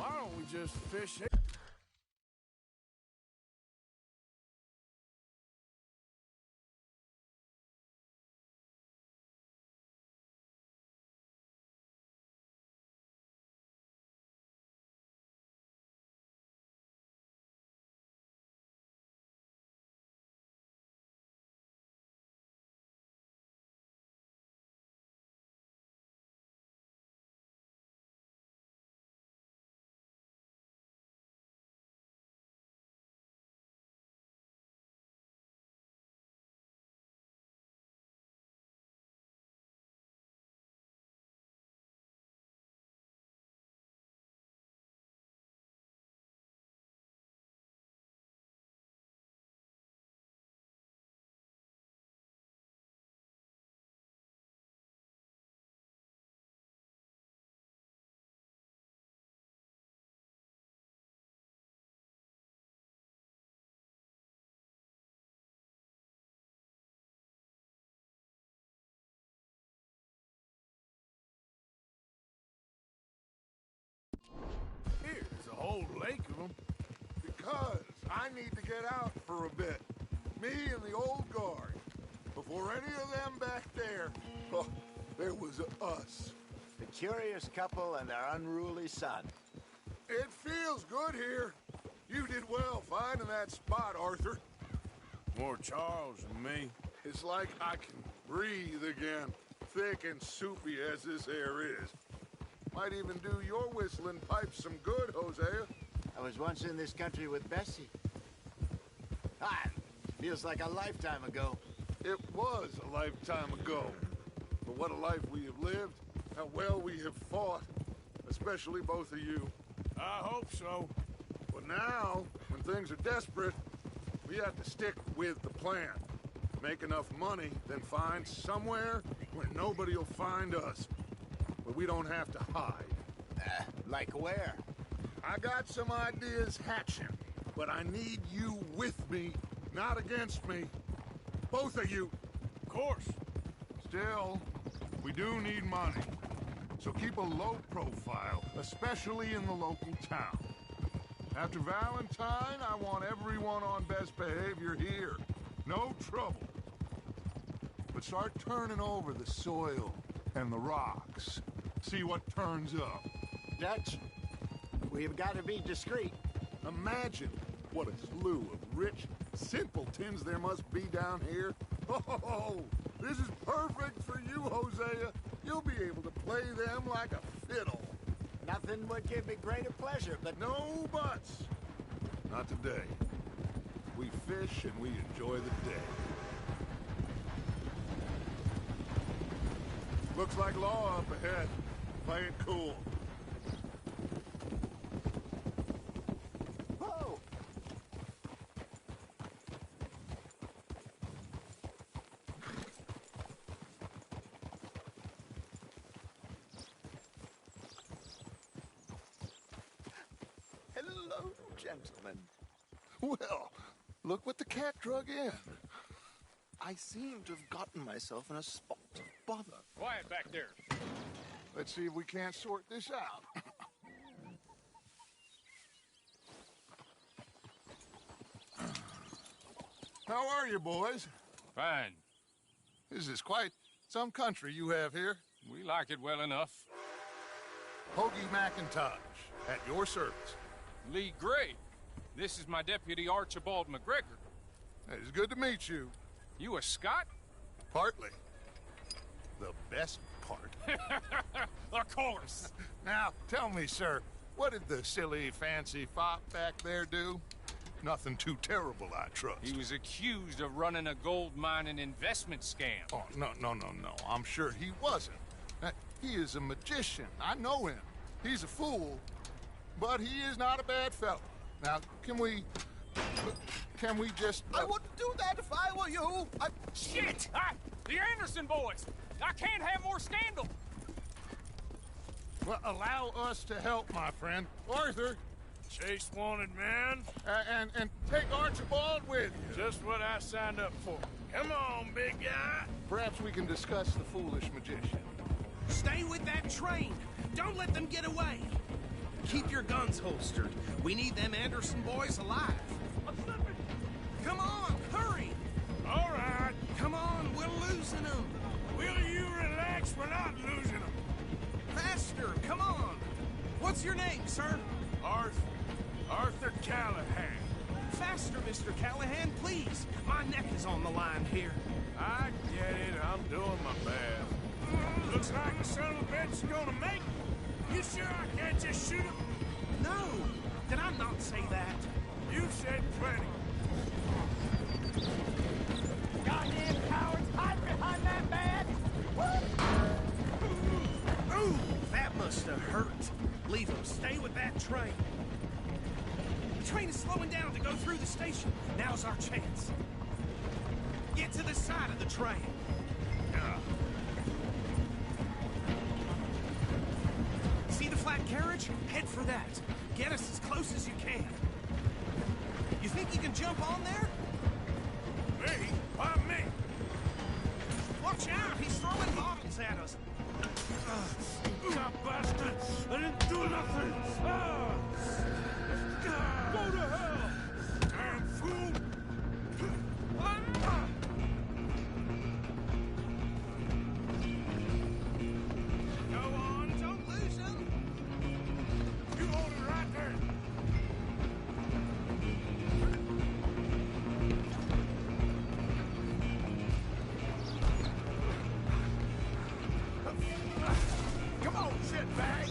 Why don't we just fish it? Here's a whole lake of them. Because I need to get out for a bit. Me and the old guard. Before any of them back there, oh, there was us. The curious couple and their unruly son. It feels good here. You did well finding that spot, Arthur. More Charles than me. It's like I can breathe again, thick and soupy as this air is. Might even do your whistling pipes some good, Hosea. I was once in this country with Bessie. Ah, feels like a lifetime ago. It was a lifetime ago. But what a life we have lived, how well we have fought, especially both of you. I hope so. But now, when things are desperate, we have to stick with the plan. Make enough money, then find somewhere where nobody will find us. Where we don't have to hide. Like where? I got some ideas hatching, but I need you with me, not against me. Both of you. Of course. Still, we do need money. So keep a low profile, especially in the local town. After Valentine, I want everyone on best behavior here. No trouble. But start turning over the soil and the rocks. See what turns up. Dutch, we've got to be discreet. Imagine what a slew of rich simpletons there must be down here. Oh, this is perfect for you, Hosea. You'll be able to play them like a fiddle. Nothing would give me greater pleasure, but... No buts. Not today. We fish and we enjoy the day. Looks like law up ahead. Play it cool. Whoa! Hello, gentlemen. Well, look what the cat drug in. I seem to have gotten myself in a spot of bother. Quiet back there. Let's see if we can't sort this out. How are you, boys? Fine. This is quite some country you have here. We like it well enough. Hoagie McIntosh, at your service. Lee Gray. This is my deputy Archibald McGregor. It's good to meet you. You a Scot? Partly. The best part. Of course. Now, tell me, sir, what did the silly, fancy fop back there do? Nothing too terrible, I trust. He was accused of running a gold mining investment scam. Oh, no. I'm sure he wasn't. He is a magician. I know him. He's a fool, but he is not a bad fellow. Now, can we just... I wouldn't do that if I were you. Shit! The Anderson boys! I can't have more scandal! Well, allow us to help, my friend. Arthur! Chase wanted man. And take Archibald with you. Just what I signed up for. Come on, big guy. Perhaps we can discuss the foolish magician. Stay with that train. Don't let them get away. Keep your guns holstered. We need them Anderson boys alive. Come on, hurry! All right. Come on, we're losing them. Will you relax? We're not losing them. Faster, come on. What's your name, sir? Arthur Callahan. Faster, Mr. Callahan, please. My neck is on the line here. I get it. I'm doing my best. Looks like the son of a bitch is gonna make it. You sure I can't just shoot him? No, did I not say that? You said plenty. Goddamn cowards, hide behind that bag! Ooh, that must have hurt. Leave them. Stay with that train. The train is slowing down to go through the station. Now's our chance. Get to the side of the train. See the flat carriage? Head for that. Get us as close as you can. You think you can jump on there? Me? Why me? Watch out! He's throwing bottles at us. You bastard! I didn't do nothing! Go to hell! Damn fool! Go on, don't lose him. You hold it right there! Come on, shitbag!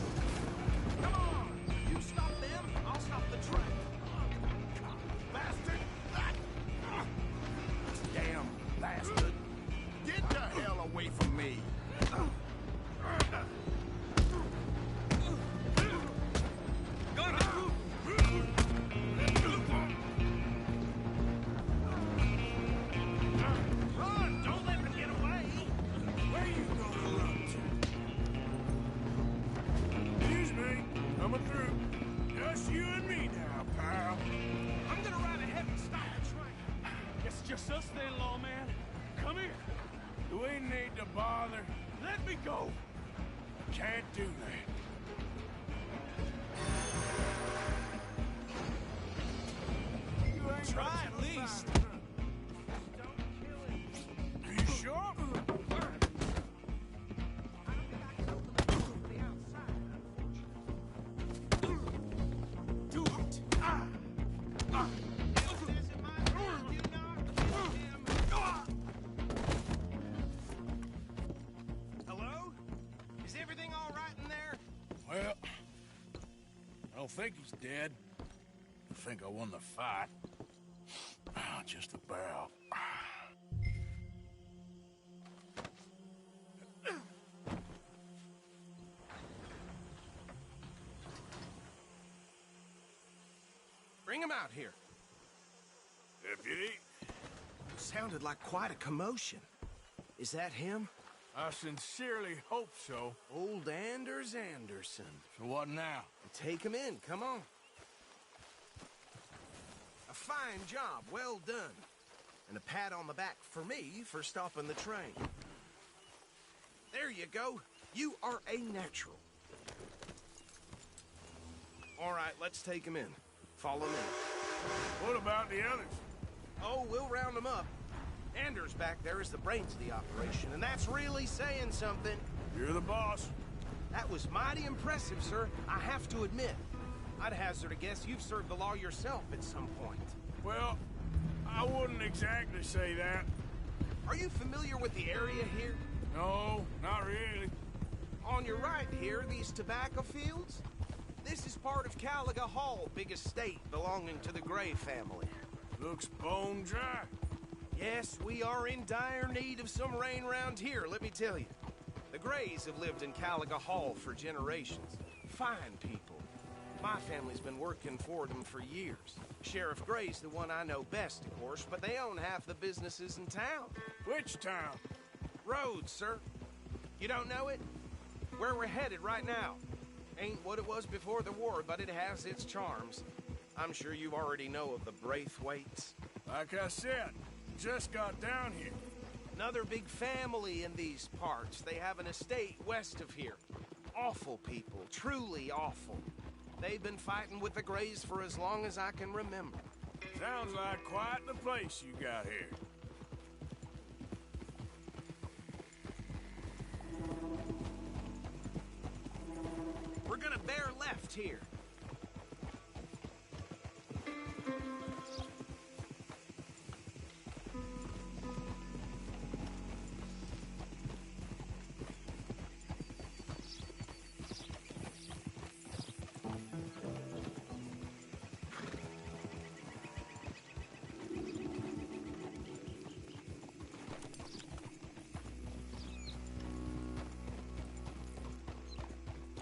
Come on! You stop them, I'll stop the train. Bastard! Damn bastard. Get the hell away from me. Run! Don't let them get away! Where you gonna run to? Excuse me, coming through. Just you and me now, pal. I'm gonna ride ahead and stop the train. It's just us then, lawman. Come here. Do we need to bother? Let me go. Can't do that. You ain't Try got at to least. fight. Are you sure? Do it! Hello? Is everything all right in there? Well, I don't think he's dead. I think I won the fight. Just about. Bring him out here. Deputy, Sounded like quite a commotion. Is that him? I sincerely hope so. Old Anders Anderson. So what now? Take him in, come on. A fine job, well done. And a pat on the back for me for stopping the train. There you go. You are a natural. All right, let's take him in. Follow me. What about the others? Oh, we'll round them up. Anders back there is the brains of the operation, and that's really saying something. You're the boss. That was mighty impressive, sir. I have to admit. I'd hazard a guess you've served the law yourself at some point. Well, I wouldn't exactly say that. Are you familiar with the area here? No, not really. On your right here, these tobacco fields? This is part of Caliga Hall, big estate belonging to the Gray family. Looks bone dry. Yes, we are in dire need of some rain round here, let me tell you. The Grays have lived in Caliga Hall for generations. Fine people. My family's been working for them for years. Sheriff Gray's the one I know best, of course, but they own half the businesses in town. Which town? Rhodes, sir. You don't know it? Where we're headed right now. Ain't what it was before the war, but it has its charms. I'm sure you already know of the Braithwaites. Like I said, just got down here. Another big family in these parts. They have an estate west of here. Awful people, truly awful. They've been fighting with the Greys for as long as I can remember. Sounds like quite the place you got here. We're gonna bear left here.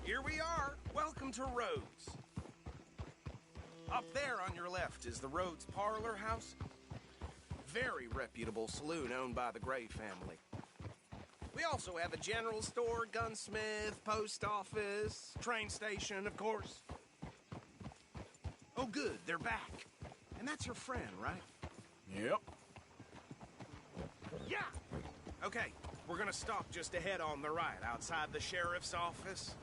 Here we are. Welcome to Rhodes. Up there on your left is the Rhodes Parlor House. Very reputable saloon owned by the Gray family. We also have a general store, gunsmith, post office, train station, of course. Oh, good, they're back. And that's your friend, right? Yep. Yeah! Okay, we're gonna stop just ahead on the right, outside the sheriff's office.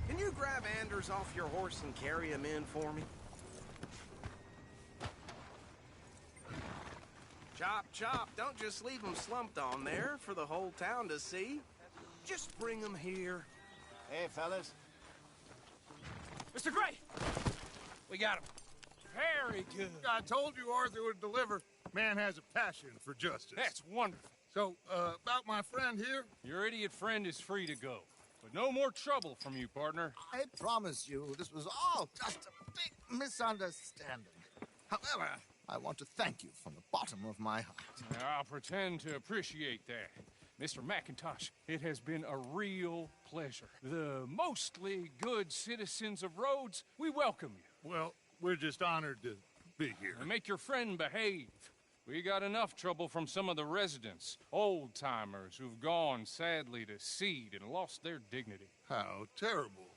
Can you grab Anders off your horse and carry him in for me? Chop, chop. Don't just leave him slumped on there for the whole town to see. Just bring him here. Hey, fellas. Mr. Gray! We got him. Very good. I told you Arthur would deliver. Man has a passion for justice. That's wonderful. So, about my friend here? Your idiot friend is free to go. But no more trouble from you, partner. I promise you, this was all just a big misunderstanding. However, I want to thank you from the bottom of my heart. I'll pretend to appreciate that. Mr. McIntosh, it has been a real pleasure. The mostly good citizens of Rhodes, we welcome you. Well, we're just honored to be here. And make your friend behave. We got enough trouble from some of the residents, old-timers who've gone, sadly, to seed and lost their dignity. How terrible.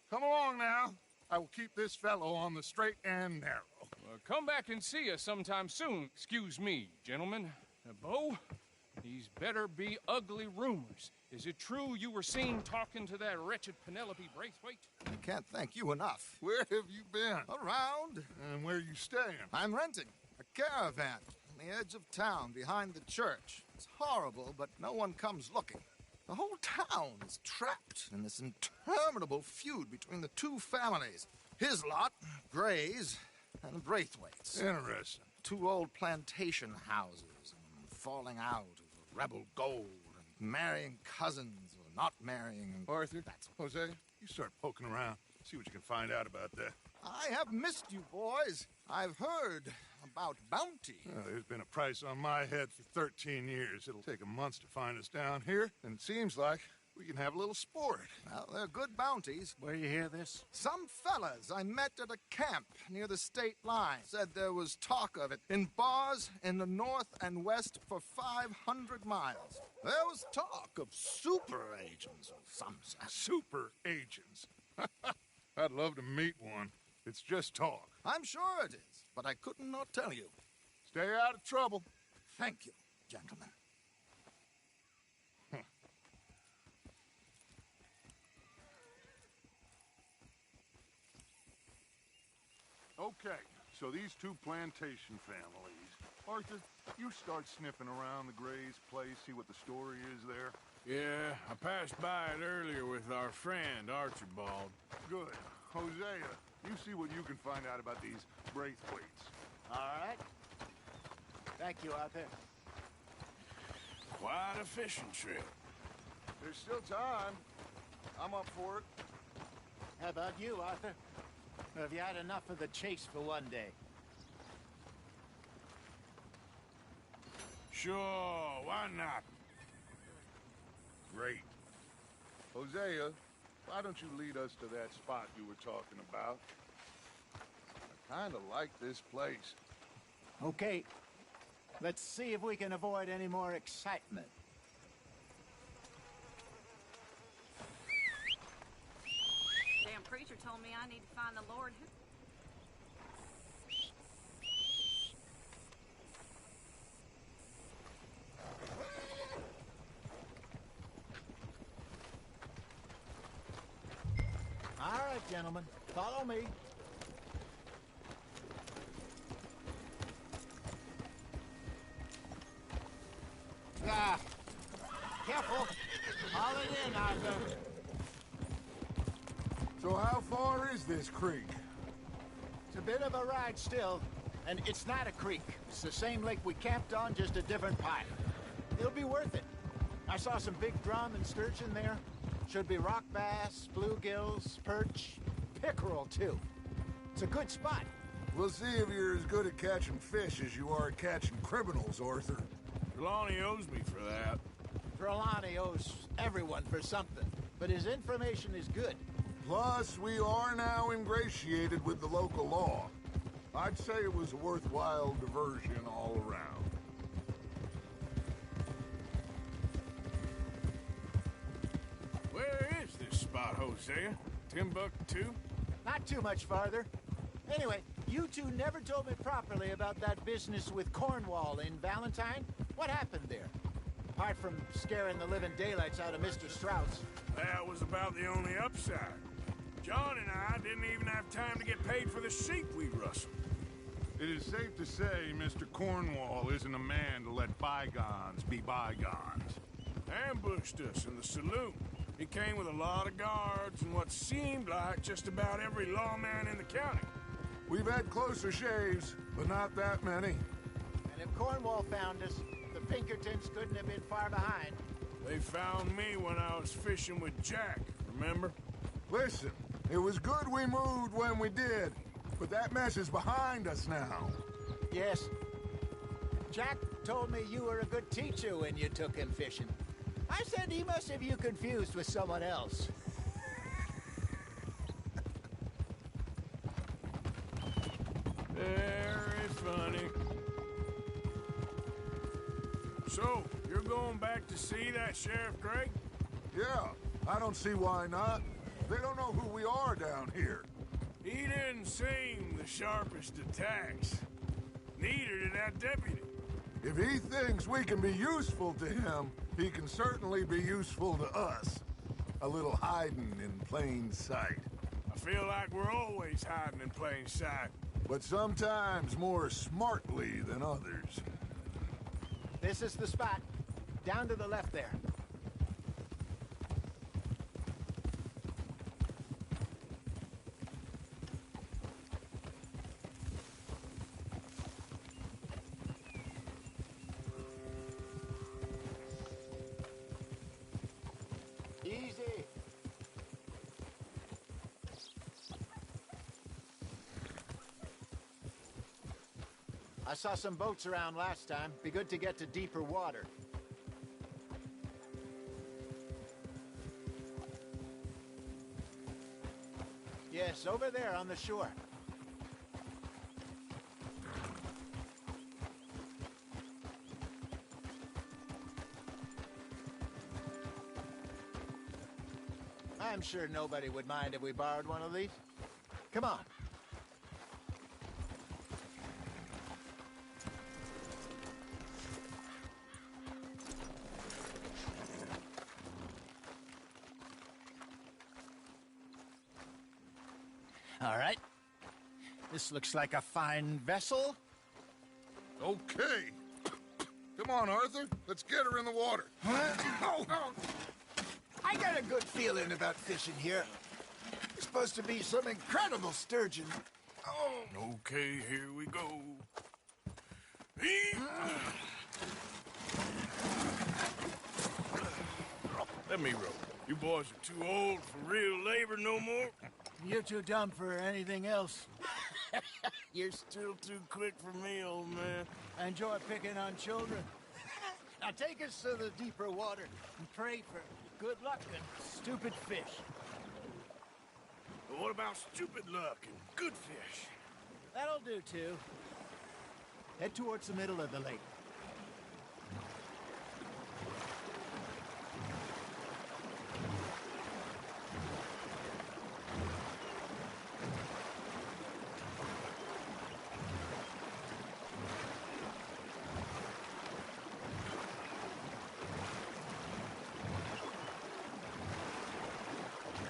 Come along now. I will keep this fellow on the straight and narrow. Come back and see us sometime soon. Excuse me, gentlemen. Bo, these better be ugly rumors. Is it true you were seen talking to that wretched Penelope Braithwaite? I can't thank you enough. Where have you been? Around. And where you staying? I'm renting a caravan on the edge of town behind the church. It's horrible, but no one comes looking. The whole town is trapped in this interminable feud between the two families. His lot, Gray's, and Braithwaite's. Interesting. Two old plantation houses, and falling out over rebel gold, and marrying cousins or not marrying. And Arthur, Jose, you start poking around. See what you can find out about that. I have missed you, boys. I've heard about bounty. Well, there's been a price on my head for 13 years. It'll take a month to find us down here, and it seems like we can have a little sport. Well, they're good bounties. Where you hear this? Some fellas I met at a camp near the state line said there was talk of it in bars in the north and west for 500 miles. There was talk of super agents of some sort. Super agents. I'd love to meet one. It's just talk. I'm sure it is, but I couldn't not tell you. Stay out of trouble. Thank you, gentlemen. Okay, so these two plantation families. Arthur, you start sniffing around the Gray's place, see what the story is there. Yeah, I passed by it earlier with our friend, Archibald. Good. Hosea, you see what you can find out about these Braithwaites. All right. Thank you, Arthur. Quite a fishing trip. There's still time. I'm up for it. How about you, Arthur? Or have you had enough of the chase for one day? Sure, why not? Great. Hosea, why don't you lead us to that spot you were talking about? I kind of like this place. Okay. Let's see if we can avoid any more excitement. Damn preacher told me I need to find the Lord. All right, gentlemen. Follow me. Ah, careful. Haul it in, Arthur. So how far is this creek? It's a bit of a ride still, and it's not a creek. It's the same lake we camped on, just a different pipe. It'll be worth it. I saw some big drum and sturgeon there. Should be rock bass, bluegills, perch, pickerel, too. It's a good spot. We'll see if you're as good at catching fish as you are at catching criminals, Arthur. Trelawney owes me for that. Trelawney owes everyone for something, but his information is good. Plus, we are now ingratiated with the local law. I'd say it was a worthwhile diversion all around. Where is this spot, Hosea? Timbuktu? Not too much farther. Anyway, you two never told me properly about that business with Cornwall in Valentine. What happened there? Apart from scaring the living daylights out of Mr. Strauss. That was about the only upside. John and I didn't even have time to get paid for the sheep we rustled. It is safe to say Mr. Cornwall isn't a man to let bygones be bygones. Ambushed us in the saloon. He came with a lot of guards and what seemed like just about every lawman in the county. We've had closer shaves, but not that many. And if Cornwall found us, the Pinkertons couldn't have been far behind. They found me when I was fishing with Jack, remember? Listen, it was good we moved when we did, but that mess is behind us now. Yes. Jack told me you were a good teacher when you took him fishing. I said he must have you confused with someone else. Very funny. So, you're going back to see that Sheriff Gregg? Yeah, I don't see why not. They don't know who we are down here. He didn't seem the sharpest attacks. Neither did that deputy. If he thinks we can be useful to him, he can certainly be useful to us. A little hiding in plain sight. I feel like we're always hiding in plain sight. But sometimes more smartly than others. This is the spot. Down to the left there. Easy. I saw some boats around last time. Be good to get to deeper water. Yes, over there on the shore. I'm sure nobody would mind if we borrowed one of these. Come on. All right. This looks like a fine vessel. Okay. Come on, Arthur. Let's get her in the water. I got a good feeling about fishing here. It's supposed to be some incredible sturgeon. Okay, here we go. Let me row. You boys are too old for real labor no more. You're too dumb for anything else. You're still too quick for me, old man. I enjoy picking on children. Now take us to the deeper water and pray for good luck and stupid fish. But what about stupid luck and good fish? That'll do, too. Head towards the middle of the lake.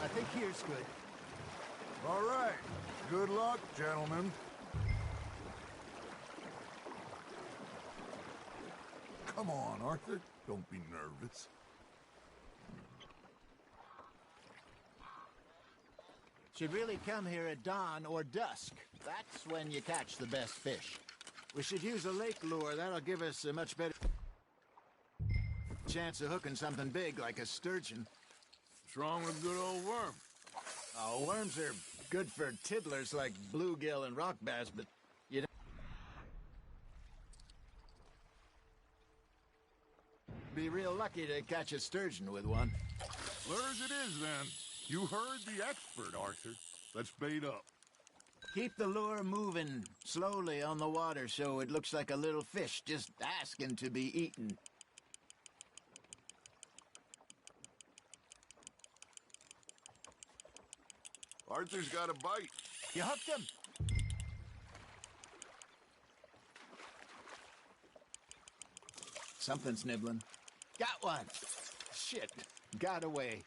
I think here's good. All right. Good luck, gentlemen. Come on, Arthur. Don't be nervous. Should really come here at dawn or dusk. That's when you catch the best fish. We should use a lake lure. That'll give us a much better chance of hooking something big like a sturgeon. What's wrong with good old worm? Oh, worms are good for tiddlers like bluegill and rock bass, but you don't be real lucky to catch a sturgeon with one. Lure as it is, then. You heard the expert, Arthur. Let's bait up. Keep the lure moving slowly on the water so it looks like a little fish just asking to be eaten. Arthur's got a bite. You hooked him? Something's nibbling. Got one. Shit. Got away.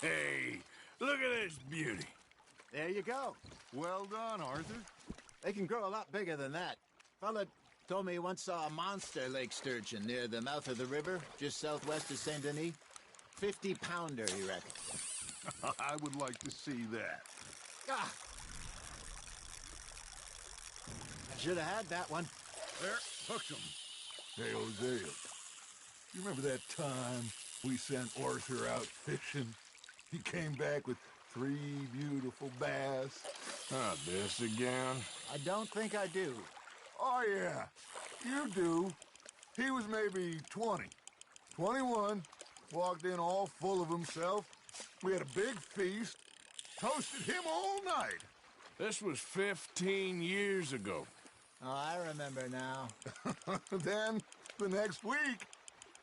Hey, look at this beauty. There you go. Well done, Arthur. They can grow a lot bigger than that. Fella told me he once saw a monster lake sturgeon near the mouth of the river, just southwest of Saint Denis. 50-pounder, he reckons. I would like to see that. Ah! I should have had that one. There, hooked him. Hey, Hosea. You remember that time we sent Arthur out fishing? He came back with 3 beautiful bass. Not this again. I don't think I do. Oh, yeah. You do. He was maybe 20. 21. Walked in all full of himself. We had a big feast. Toasted him all night. This was 15 years ago. Oh, I remember now. Then, the next week,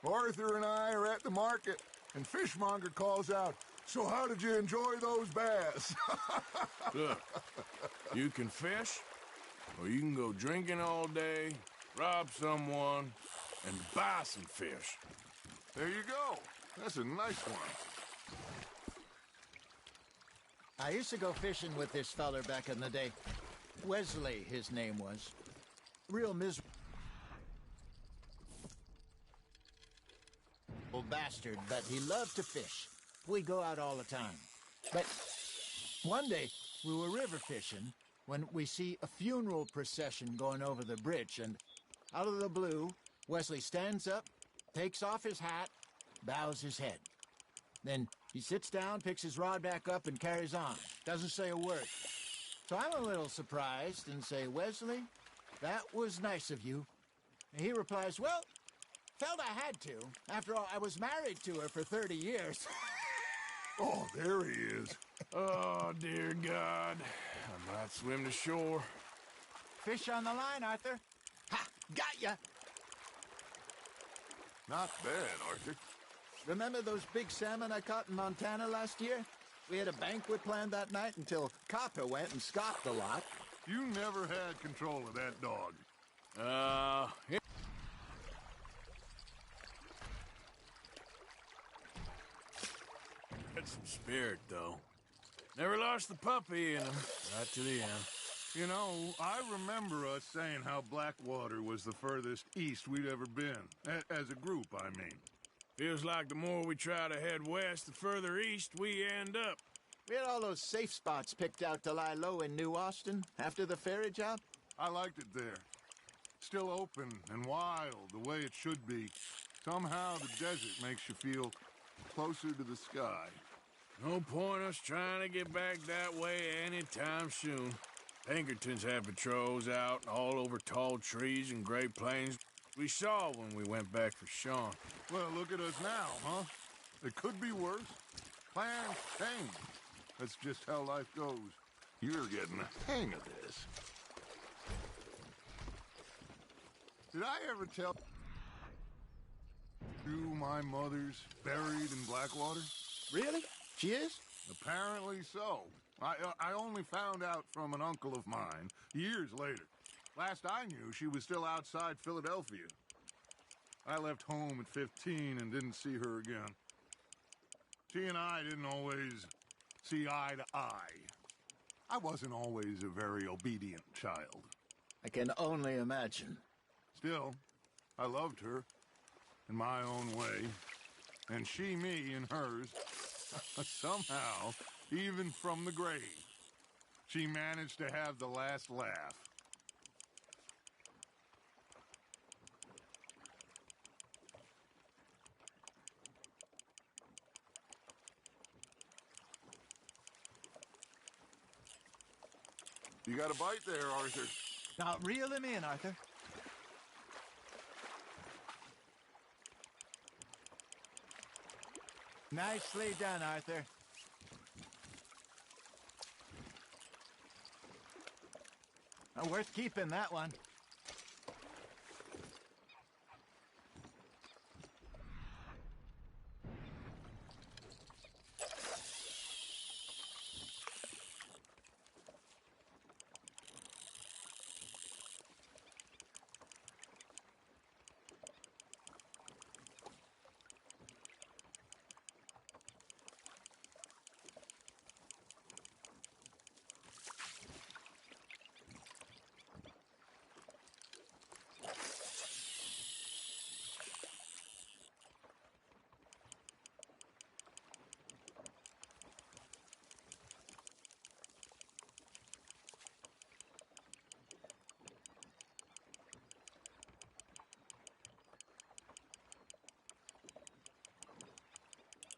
Arthur and I are at the market, and Fishmonger calls out, "So how did you enjoy those bass?" Look, you can fish, or you can go drinking all day, rob someone, and buy some fish. There you go. That's a nice one. I used to go fishing with this feller back in the day. Wesley, his name was. Real miserable bastard, but he loved to fish. We go out all the time. But one day, we were river fishing when we see a funeral procession going over the bridge, and out of the blue, Wesley stands up, takes off his hat, bows his head. Then he sits down, picks his rod back up, and carries on. Doesn't say a word. So I'm a little surprised and say, "Wesley, that was nice of you." And he replies, "Well, felt I had to. After all, I was married to her for 30 years. Oh, there he is. Oh, dear God. I might swim to shore. Fish on the line, Arthur. Ha! Got ya! Not bad, Arthur. Remember those big salmon I caught in Montana last year? We had a banquet planned that night until Copper went and scoffed a lot. You never had control of that dog. Had some spirit, though. Never lost the puppy in him. Right to the end. You know, I remember us saying how Blackwater was the furthest east we'd ever been. As a group, I mean. Feels like the more we try to head west, the further east we end up. We had all those safe spots picked out to lie low in New Austin after the ferry job. I liked it there. Still open and wild, the way it should be. Somehow the desert makes you feel closer to the sky. No point us trying to get back that way anytime soon. Pinkertons have patrols out all over tall trees and Great Plains. We saw when we went back for Sean. Well, look at us now, huh? It could be worse. Plans change. That's just how life goes. You're getting the hang of this. Did I ever tell you my mother's buried in Blackwater? Really? She is? Apparently so. I only found out from an uncle of mine years later. Last I knew, she was still outside Philadelphia. I left home at 15 and didn't see her again. She and I didn't always see eye to eye. I wasn't always a very obedient child. I can only imagine. Still, I loved her in my own way, and she me in hers. Somehow, even from the grave, she managed to have the last laugh. You got a bite there, Arthur. Now, reel him in, Arthur. Nicely done, Arthur. Worth keeping, that one.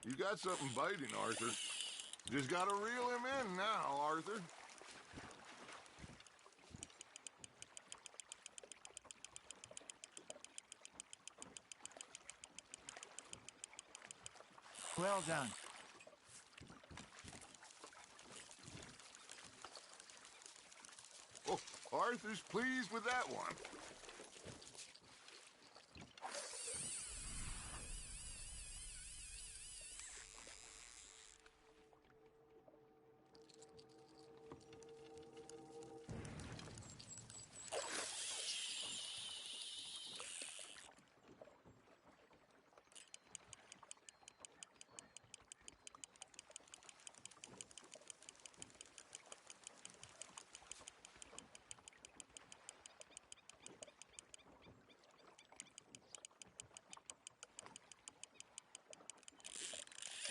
You got something biting, Arthur. Just gotta reel him in now, Arthur. Well done. Oh, Arthur's pleased with that one.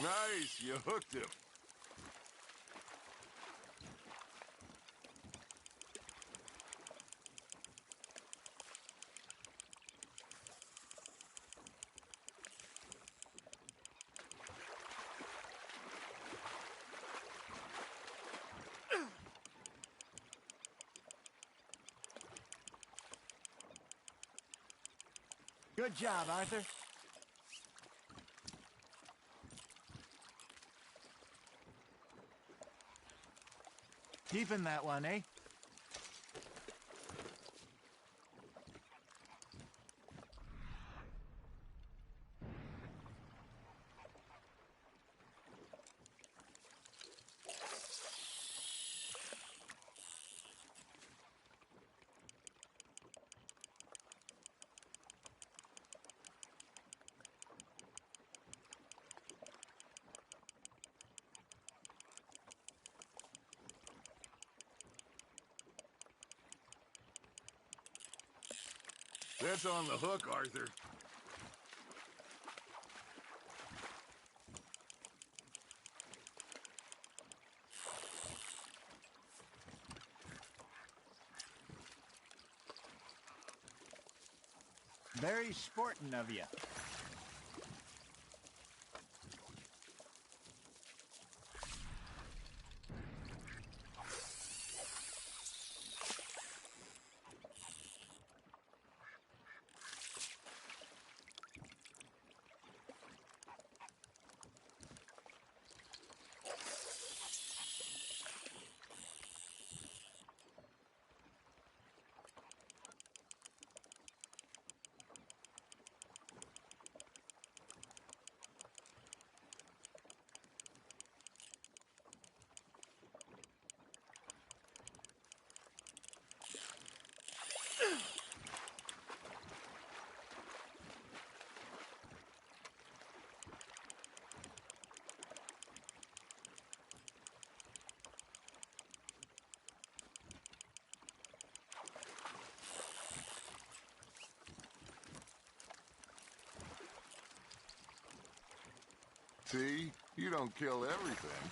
Nice, you hooked him. Good job, Arthur. Keeping that one, eh? That's on the hook, Arthur. Very sporting of you. T. You don't kill everything.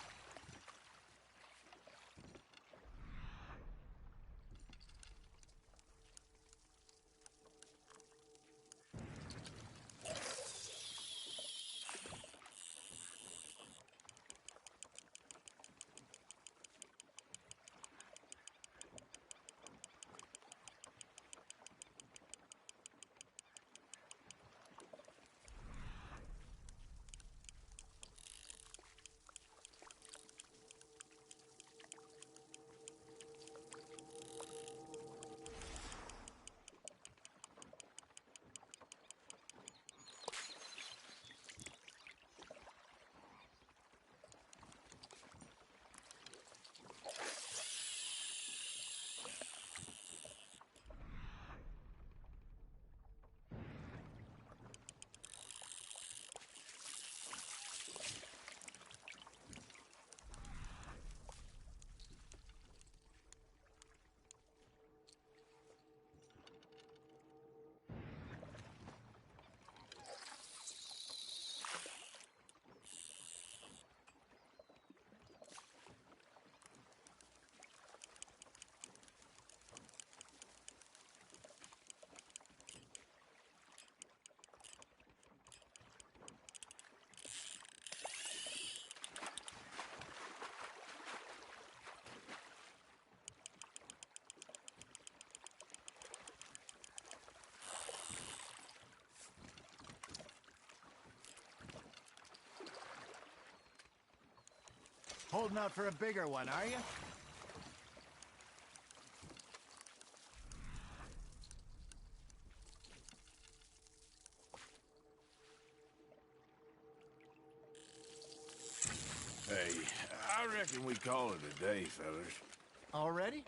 Holding out for a bigger one, are you? Hey, I reckon we call it a day, fellas. Already?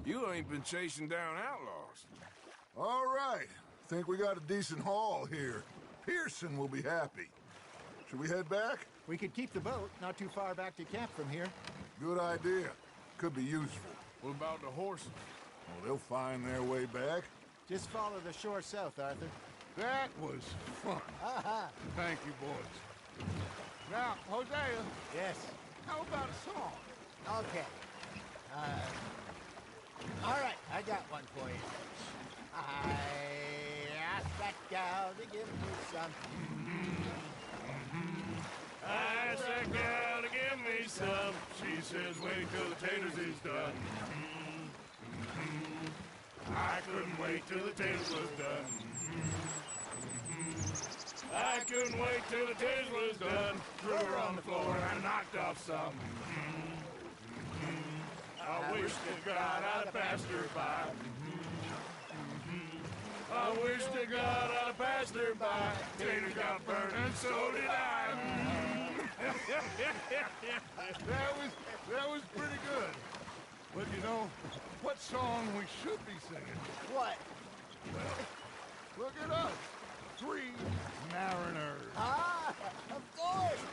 You ain't been chasing down outlaws. All right. Think we got a decent haul here. Pearson will be happy. Should we head back? We could keep the boat, not too far back to camp from here. Good idea. Could be useful. What about the horses? Well, they'll find their way back. Just follow the shore south, Arthur. That was fun. Thank you, boys. Now, Hosea, Yes. how about a song? Okay. All right, I got one for you. I asked that gal to give me some. I asked that gal to give me some. She says, wait till the taters is done. I couldn't wait till the taters was done. I couldn't wait till the taters was done. Threw her on the floor and I knocked off some. I wish to God I'd have passed her by. I wish to God I'd have passed her by. Taters got burned and so did I. That was pretty good. But you know, what song we should be singing? What? Look at us. 3 mariners. Ah, of course.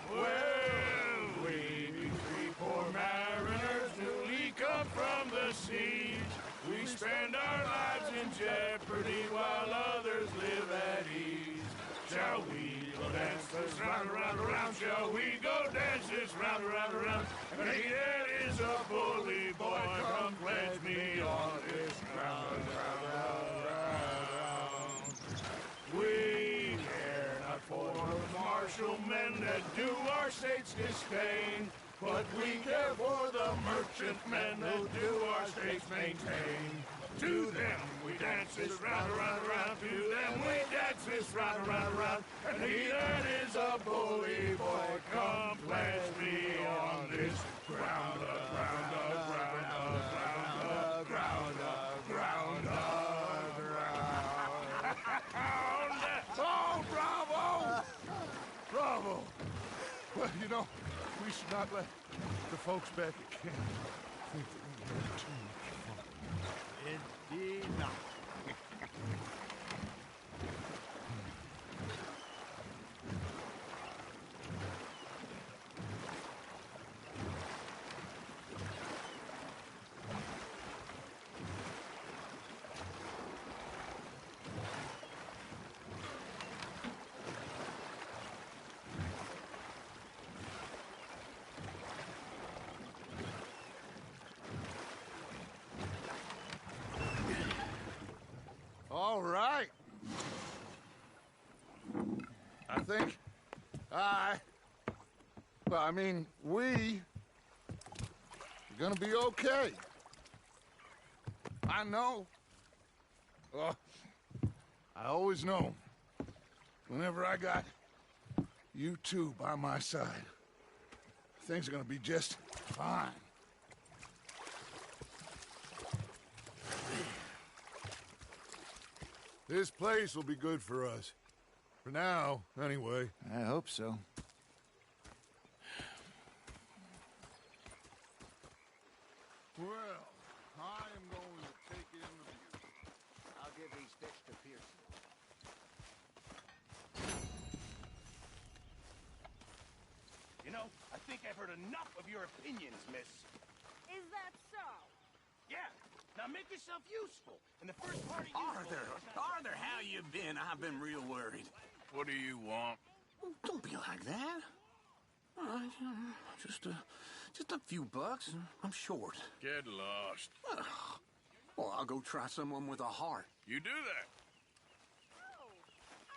Well, we be 3 poor mariners newly come from the siege. We spend our lives in jeopardy while others live at ease. Shall we go dance this round, around, around? Shall we go dance this round, around, around? And he that is a bully boy, come pledge me on this ground, round. We care not for the martial men that do our state's disdain, but we care for the merchant men who do our states maintain. To them we dance this round, around, around. To them we dance this round, around, around. And he that is a bully boy, come pledge me on this ground, ground, ground, ground, ground, ground, ground. Oh, bravo! Bravo! Well, you know, we should not let the folks back at camp think that we had too much fun. Indeed not. think we are gonna be okay. I know. I always know. Whenever I got you two by my side, things are gonna be just fine. This place will be good for us. For now, anyway. I hope so. Well, I am going to take in the view. I'll give these sticks to Pearson. You know, I think I've heard enough of your opinions, miss. Is that so? Yeah. Now make yourself useful. And the first part of useful... Arthur, how you been? I've been real worried. What do you want? Oh, don't be like that. All right, just a few bucks. I'm short. Get lost. Well, I'll go try someone with a heart. You do that. Oh,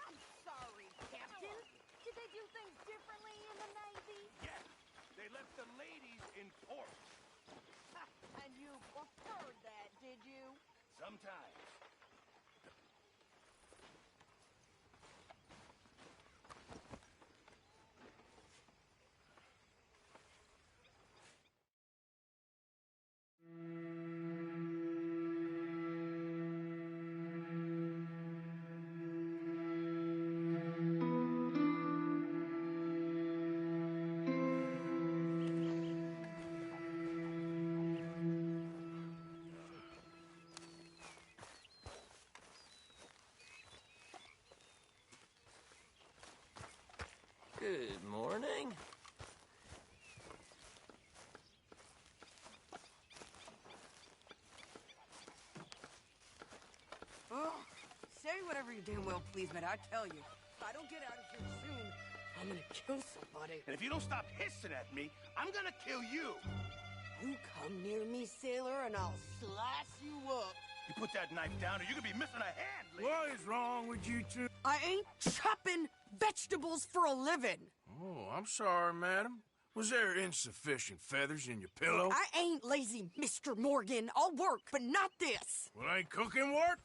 I'm sorry, Captain. Did they do things differently in the Navy? Yeah. They left the ladies in port. And you preferred that, did you? Sometimes. Good morning. Oh, say whatever you damn well please, but I tell you, if I don't get out of here soon, I'm gonna kill somebody. And if you don't stop hissing at me, I'm gonna kill you. You come near me, sailor, and I'll slice you up. You put that knife down or you're gonna be missing a hand, lady. What is wrong with you two? I ain't chopping vegetables for a living. Oh, I'm sorry, madam. Was there insufficient feathers in your pillow? I ain't lazy, Mr. Morgan. I'll work, but not this. Well, ain't cooking work?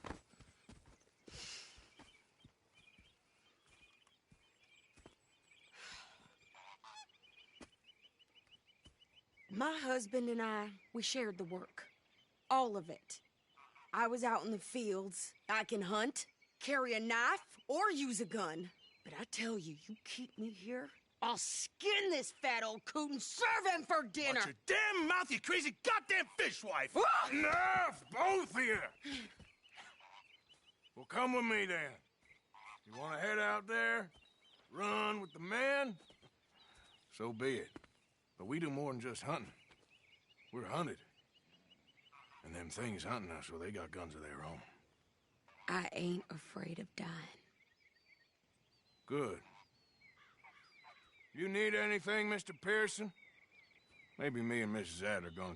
My husband and I, we shared the work. All of it. I was out in the fields. I can hunt, carry a knife, or use a gun. But I tell you, you keep me here, I'll skin this fat old coot and serve him for dinner. Watch your damn mouth, you crazy goddamn fishwife! Enough, both of you! Well, come with me, then. You want to head out there? Run with the men? So be it. But we do more than just hunting. We're hunted. And them things hunting us, well, they got guns of their own. I ain't afraid of dying. Good. You need anything, Mr. Pearson? Maybe me and Mrs. Adler are gonna